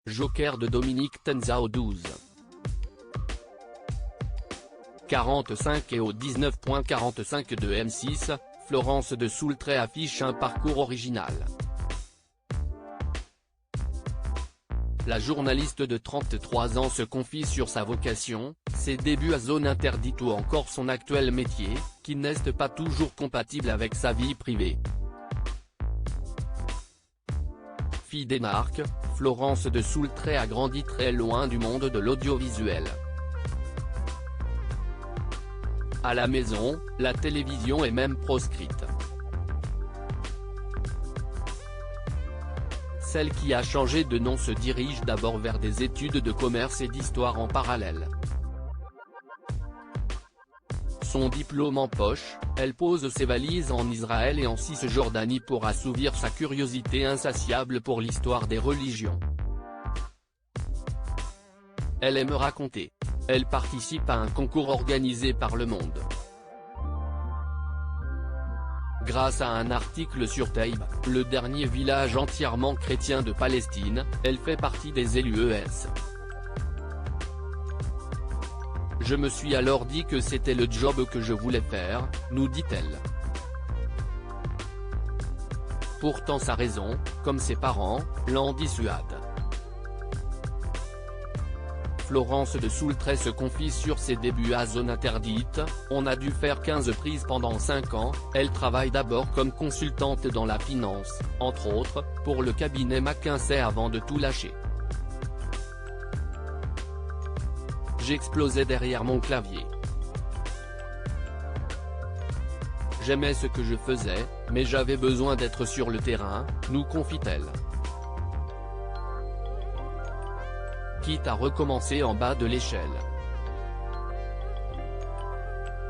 Joker de Dominique Tenza au 12. 45 et au 19.45 de M6, Florence de Soultray affiche un parcours original. La journaliste de 33 ans se confie sur sa vocation, ses débuts à zone interdite ou encore son actuel métier, qui n'est pas toujours compatible avec sa vie privée. Fille d'énarque, Florence de Soultray a grandi très loin du monde de l'audiovisuel. À la maison, la télévision est même proscrite. Celle qui a changé de nom se dirige d'abord vers des études de commerce et d'histoire en parallèle. Son diplôme en poche, elle pose ses valises en Israël et en Cisjordanie pour assouvir sa curiosité insatiable pour l'histoire des religions. Elle aime raconter. Elle participe à un concours organisé par Le Monde. Grâce à un article sur Taïb, le dernier village entièrement chrétien de Palestine, elle fait partie des élus ES. Je me suis alors dit que c'était le job que je voulais faire, nous dit-elle. Pourtant sa raison, comme ses parents, l'en dissuade. Florence de Soultray se confie sur ses débuts à zone interdite, on a dû faire 15 prises pendant 5 ans, elle travaille d'abord comme consultante dans la finance, entre autres, pour le cabinet McKinsey avant de tout lâcher. J'explosais derrière mon clavier. J'aimais ce que je faisais, mais j'avais besoin d'être sur le terrain, nous confie-t-elle. Quitte à recommencer en bas de l'échelle.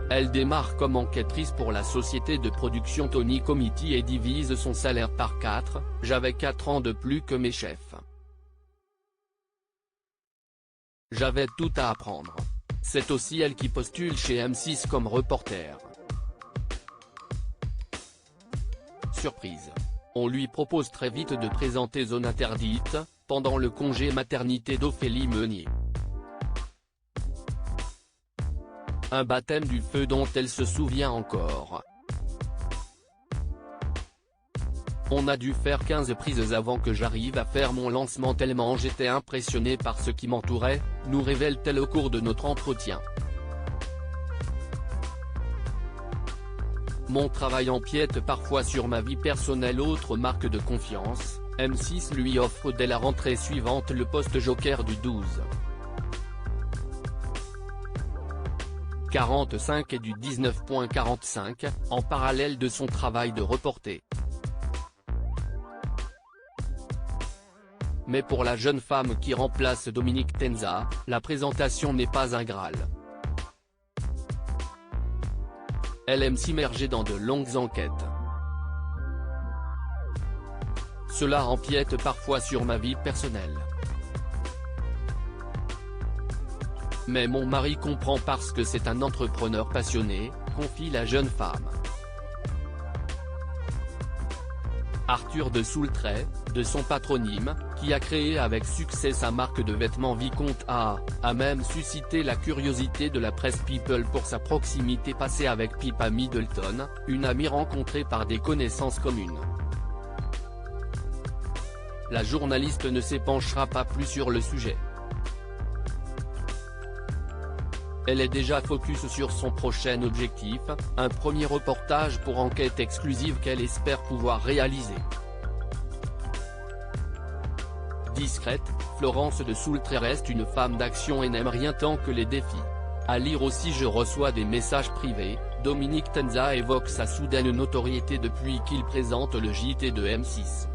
Elle démarre comme enquêtrice pour la société de production Tony Committee et divise son salaire par 4, j'avais 4 ans de plus que mes chefs. J'avais tout à apprendre. C'est aussi elle qui postule chez M6 comme reporter. Surprise. On lui propose très vite de présenter Zone Interdite, pendant le congé maternité d'Ophélie Meunier. Un baptême du feu dont elle se souvient encore. On a dû faire 15 prises avant que j'arrive à faire mon lancement tellement j'étais impressionné par ce qui m'entourait, nous révèle-t-elle au cours de notre entretien. Mon travail empiète parfois sur ma vie personnelle, autre marque de confiance, M6 lui offre dès la rentrée suivante le poste Joker du 12. 45 et du 19.45, en parallèle de son travail de reporter. Mais pour la jeune femme qui remplace Dominique Tenza, la présentation n'est pas un Graal. Elle aime s'immerger dans de longues enquêtes. Cela empiète parfois sur ma vie personnelle. Mais mon mari comprend parce que c'est un entrepreneur passionné, confie la jeune femme. Arthur de Soultray, de son patronyme, qui a créé avec succès sa marque de vêtements Vicomte a même suscité la curiosité de la presse People pour sa proximité passée avec Pippa Middleton, une amie rencontrée par des connaissances communes. La journaliste ne s'épanchera pas plus sur le sujet. Elle est déjà focus sur son prochain objectif, un premier reportage pour enquête exclusive qu'elle espère pouvoir réaliser. Discrète, Florence de Soultray reste une femme d'action et n'aime rien tant que les défis. À lire aussi Je reçois des messages privés, Dominique Tenza évoque sa soudaine notoriété depuis qu'il présente le JT de M6.